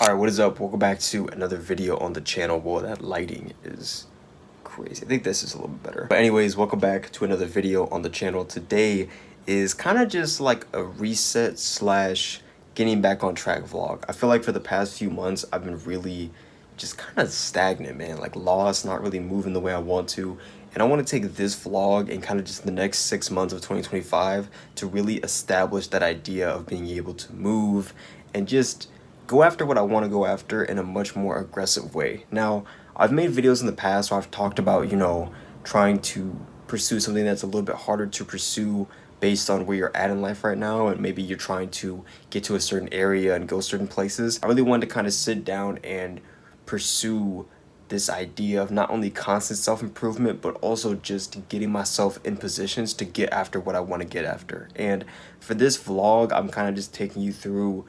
Alright, what is up? Welcome back to another video on the channel. Boy, that lighting is crazy. I think this is a little bit better. But anyways, welcome back to another video on the channel. Today is kind of just like a reset slash getting back on track vlog. I feel like for the past few months, I've been really just kind of stagnant, man. Like lost, not really moving the way I want to. And I want to take this vlog and kind of just the next 6 months of 2025 to really establish that idea of being able to move and just go after what I want to go after in a much more aggressive way. Now, I've made videos in the past where I've talked about, trying to pursue something that's a little bit harder to pursue based on where you're at in life right now, and maybe you're trying to get to a certain area and go certain places. I really wanted to kind of sit down and pursue this idea of not only constant self-improvement, but also just getting myself in positions to get after what I want to get after. And for this vlog, I'm kind of just taking you through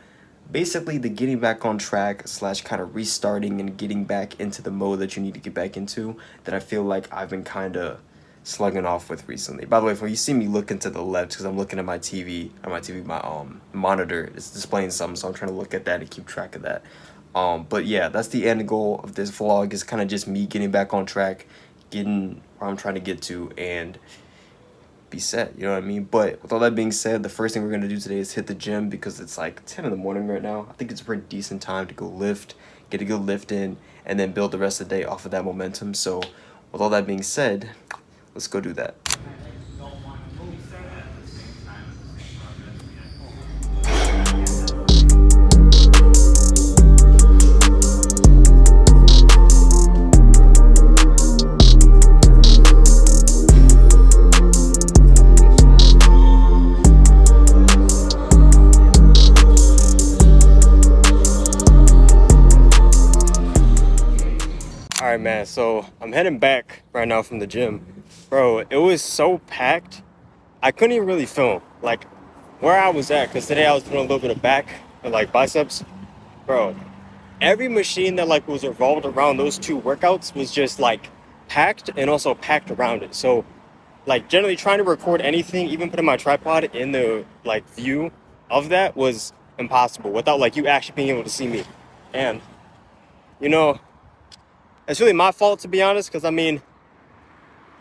basically the getting back on track slash kind of restarting and getting back into the mode that you need to get back into that I feel like I've been kind of slugging off with recently. By the way, when you see me looking to the left, because I'm looking at my TV, my monitor is displaying something, so I'm trying to look at that and keep track of that. But yeah, that's the end goal of this vlog, is kind of just me getting back on track, getting where I'm trying to get to, and be set, you know what I mean? But with all that being said, the first thing we're going to do today is hit the gym, because it's like 10 in the morning right now. I think it's a pretty decent time to go lift, get a good lift in, and then build the rest of the day off of that momentum. So with all that being said, let's go do that. Alright, man, so I'm heading back right now from the gym. Bro, it was so packed, I couldn't even really film. Like, where I was at, because today I was doing a little bit of back and like biceps. Bro, every machine that like was revolved around those two workouts was just like packed, and also packed around it. So like generally trying to record anything, even putting my tripod in the like view of that, was impossible without like you actually being able to see me. And it's really my fault, to be honest, because I mean,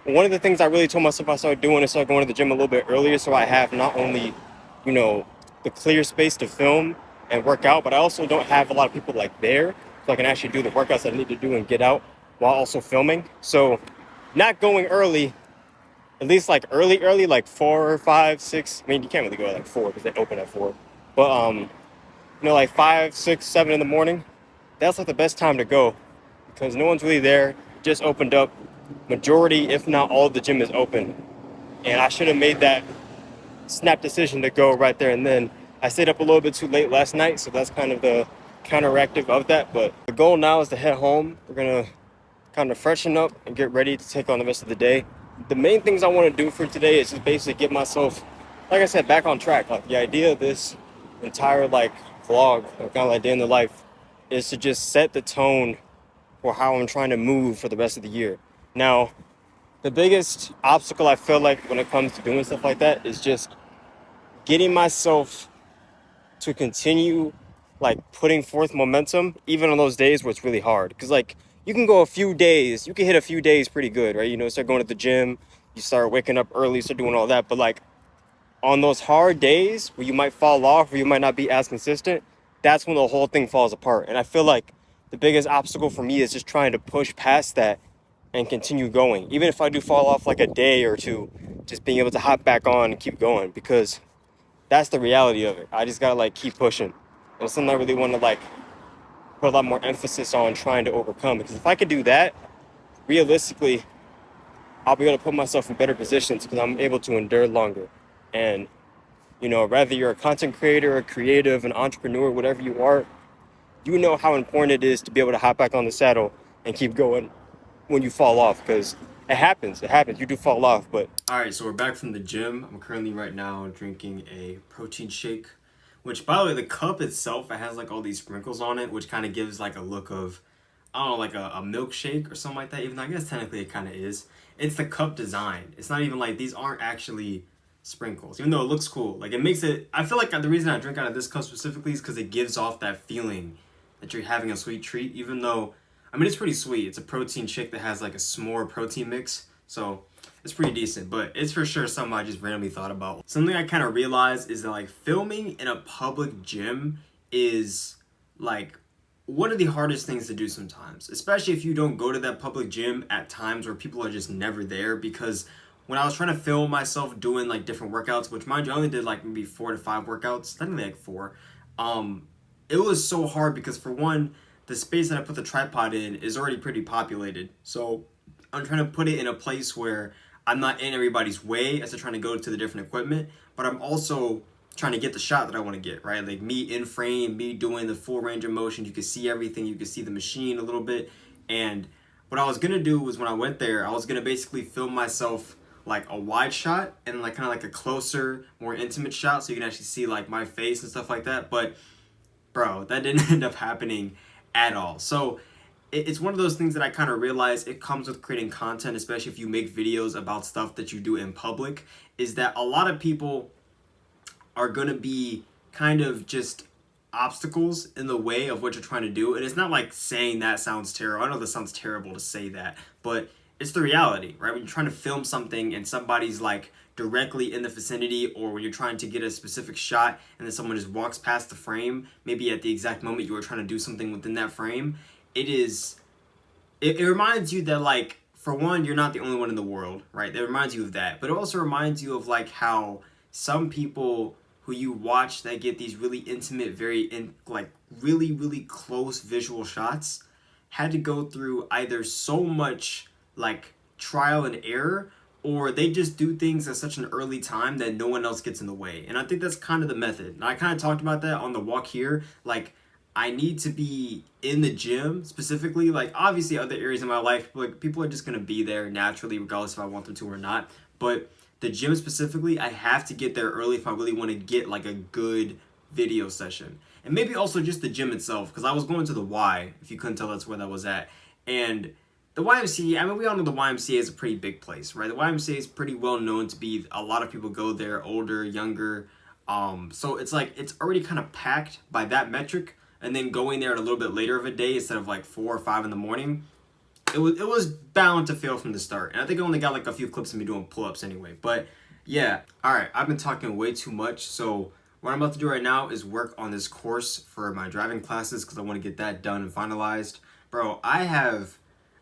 one of the things I really told myself I started doing is start going to the gym a little bit earlier, so I have not only, the clear space to film and work out, but I also don't have a lot of people like there, so I can actually do the workouts I need to do and get out while also filming. So not going early, at least like early, like 4 or 5, 6. I mean, you can't really go at like 4 because they open at 4. But, like 5, 6, 7 in the morning, that's like the best time to go, because no one's really there. Just opened up. Majority, if not all, of the gym is open. And I should have made that snap decision to go right there and then. I stayed up a little bit too late last night, so that's kind of the counteractive of that. But the goal now is to head home. We're going to kind of freshen up and get ready to take on the rest of the day. The main things I want to do for today is just basically get myself, like I said, back on track. Like the idea of this entire like vlog, or kind of like day in the life, is to just set the tone for how I'm trying to move for the rest of the year. Now, the biggest obstacle I feel like when it comes to doing stuff like that is just getting myself to continue like putting forth momentum, even on those days where it's really hard. Because like you can go a few days, you can hit a few days pretty good, right? Start going to the gym, you start waking up early, start doing all that. But like on those hard days where you might fall off or you might not be as consistent, that's when the whole thing falls apart. And I feel like the biggest obstacle for me is just trying to push past that and continue going. Even if I do fall off like a day or two, just being able to hop back on and keep going, because that's the reality of it. I just gotta like keep pushing. And it's something I really want to like put a lot more emphasis on trying to overcome. Because if I could do that, realistically, I'll be able to put myself in better positions, because I'm able to endure longer. And, whether you're a content creator, a creative, an entrepreneur, whatever you are, you know how important it is to be able to hop back on the saddle and keep going when you fall off, because it happens, you do fall off. But all right, so we're back from the gym. I'm currently right now drinking a protein shake, which, by the way, the cup itself, it has like all these sprinkles on it, which kind of gives like a look of, I don't know, like a milkshake or something like that, even though I guess technically it kind of is. It's the cup design. It's not even like, these aren't actually sprinkles, even though it looks cool. Like, it makes it, I feel like the reason I drink out of this cup specifically is because it gives off that feeling that you're having a sweet treat, even though, I mean, it's pretty sweet. It's a protein shake that has like a s'more protein mix. So it's pretty decent, but it's for sure something I just randomly thought about. Something I kind of realized is that like filming in a public gym is like one of the hardest things to do sometimes, especially if you don't go to that public gym at times where people are just never there. Because when I was trying to film myself doing like different workouts, which mind you, I only did like maybe 4 to 5 workouts, not even like four, it was so hard because for one, the space that I put the tripod in is already pretty populated. So I'm trying to put it in a place where I'm not in everybody's way as they're trying to go to the different equipment, but I'm also trying to get the shot that I want to get, right? Like me in frame, me doing the full range of motion. You can see everything. You can see the machine a little bit. And what I was going to do was when I went there, I was going to basically film myself like a wide shot and like kind of like a closer, more intimate shot so you can actually see like my face and stuff like that. But bro, that didn't end up happening at all. So it's one of those things that I kind of realize it comes with creating content, especially if you make videos about stuff that you do in public, is that a lot of people are going to be kind of just obstacles in the way of what you're trying to do. And it's not like saying that sounds terrible. I know that sounds terrible to say that, but it's the reality, right? When you're trying to film something and somebody's like directly in the vicinity, or when you're trying to get a specific shot and then someone just walks past the frame, maybe at the exact moment you were trying to do something within that frame, it reminds you that like, for one, you're not the only one in the world, right? It reminds you of that, but it also reminds you of like how some people who you watch that get these really intimate, like really, really close visual shots had to go through either so much like trial and error, or they just do things at such an early time that no one else gets in the way. And I think that's kind of the method. And I kind of talked about that on the walk here. Like, I need to be in the gym specifically. Like, obviously, other areas in my life, like people are just gonna be there naturally, regardless if I want them to or not. But the gym specifically, I have to get there early if I really want to get like a good video session. And maybe also just the gym itself, because I was going to the Y, if you couldn't tell that's where that was at. And the YMCA, I mean, we all know the YMCA is a pretty big place, right? The YMCA is pretty well known to be, a lot of people go there, older, younger. So it's like, it's already kind of packed by that metric. And then going there at a little bit later of a day instead of like 4 or 5 in the morning, it was bound to fail from the start. And I think I only got like a few clips of me doing pull-ups anyway. But yeah, all right, I've been talking way too much. So what I'm about to do right now is work on this course for my driving classes because I want to get that done and finalized. Bro, I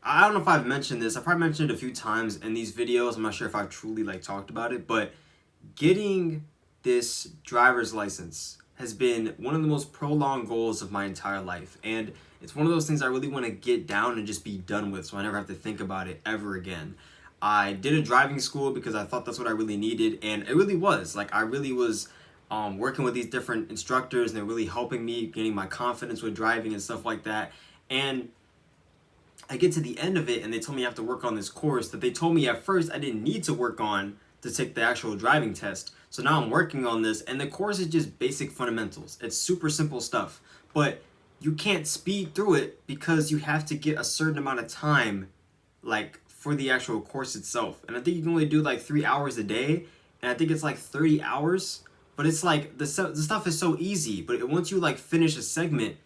don't know if I've mentioned this. I've probably mentioned it a few times in these videos. I'm not sure if I've truly like talked about it, but getting this driver's license has been one of the most prolonged goals of my entire life. And it's one of those things I really want to get down and just be done with so I never have to think about it ever again. I did a driving school because I thought that's what I really needed, and it really was. Like, I really was working with these different instructors, and they're really helping me getting my confidence with driving and stuff like that. And I get to the end of it, and they told me I have to work on this course that they told me at first I didn't need to work on to take the actual driving test. So now I'm working on this, and the course is just basic fundamentals. It's super simple stuff, but you can't speed through it because you have to get a certain amount of time, like, for the actual course itself. And I think you can only do like 3 hours a day, and I think it's like 30 hours. But it's like the stuff is so easy, but once you like finish a segment,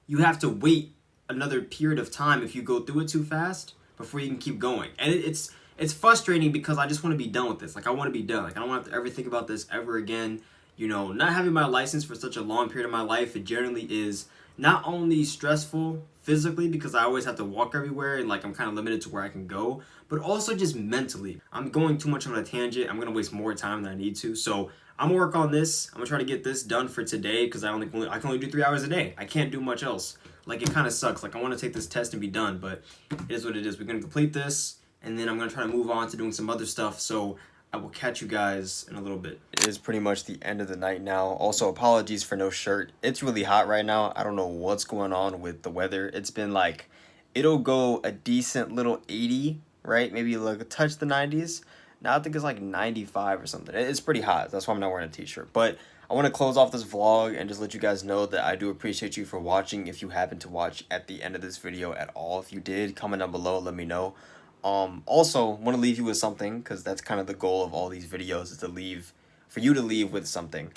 you have to wait another period of time if you go through it too fast before you can keep going. And it's frustrating because I just want to be done with this. Like, I want to be done. Like, I don't want to have to ever think about this ever again. You know, not having my license for such a long period of my life, it generally is not only stressful physically because I always have to walk everywhere and like I'm kind of limited to where I can go, but also just mentally. I'm going too much on a tangent. I'm going to waste more time than I need to. So I'm gonna work on this. I'm gonna try to get this done for today because I can only do 3 hours a day. I can't do much else. Like, it kind of sucks. Like, I want to take this test and be done, but it is what it is. We're gonna complete this, and then I'm gonna try to move on to doing some other stuff. So I will catch you guys in a little bit. It is pretty much the end of the night now. Also, apologies for no shirt. It's really hot right now. I don't know what's going on with the weather. It's been like, it'll go a decent little 80, right? Maybe like touch the 90s. Now I think it's like 95 or something. It's pretty hot. That's why I'm not wearing a t-shirt. But I want to close off this vlog and just let you guys know that I do appreciate you for watching. If you happen to watch at the end of this video at all, if you did, comment down below, let me know. Also, want to leave you with something because that's kind of the goal of all these videos, is for you to leave with something.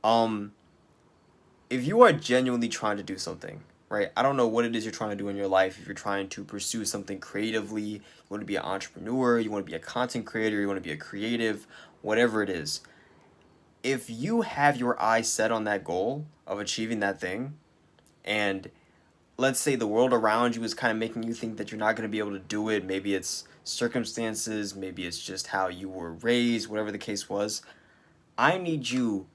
If you are genuinely trying to do something, right? I don't know what it is you're trying to do in your life. If you're trying to pursue something creatively, you want to be an entrepreneur, you want to be a content creator, you want to be a creative, whatever it is. If you have your eyes set on that goal of achieving that thing, and let's say the world around you is kind of making you think that you're not going to be able to do it, maybe it's circumstances, maybe it's just how you were raised, whatever the case was, I need you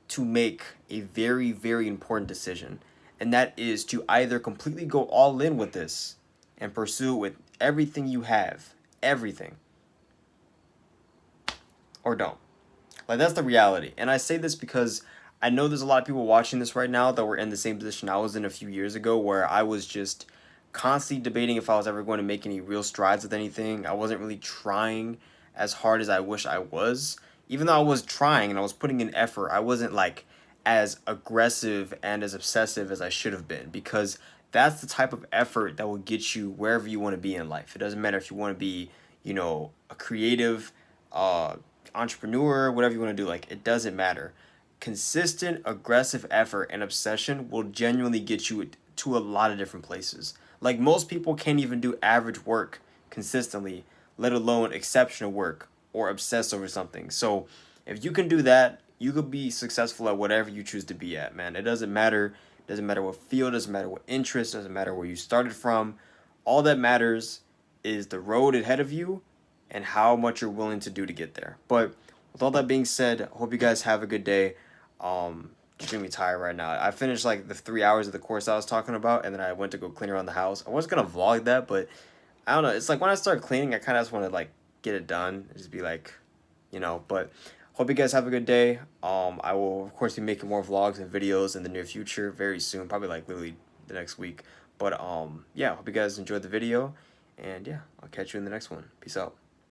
to make a very, very important decision. And that is to either completely go all in with this and pursue it with everything you have, everything, or don't. Like, that's the reality. And I say this because I know there's a lot of people watching this right now that were in the same position I was in a few years ago, where I was just constantly debating if I was ever going to make any real strides with anything. I wasn't really trying as hard as I wish I was. Even though I was trying and I was putting in effort, I wasn't like as aggressive and as obsessive as I should have been, because that's the type of effort that will get you wherever you want to be in life. It doesn't matter if you want to be, a creative, uh, entrepreneur, whatever you want to do. Like, it doesn't matter. Consistent, aggressive effort and obsession will genuinely get you to a lot of different places. Like, most people can't even do average work consistently, let alone exceptional work or obsess over something. So if you can do that, you could be successful at whatever you choose to be at, man. It doesn't matter. It doesn't matter what field, doesn't matter what interest, doesn't matter where you started from. All that matters is the road ahead of you and how much you're willing to do to get there. But with all that being said, I hope you guys have a good day. Extremely tired right now. I finished like the 3 hours of the course I was talking about, and then I went to go clean around the house. I was gonna vlog that, but I don't know. It's like when I start cleaning, I kind of just want to like get it done. Just be like, But hope you guys have a good day. I will of course be making more vlogs and videos in the near future, very soon, probably like literally the next week. But yeah, hope you guys enjoyed the video, and yeah, I'll catch you in the next one. Peace out.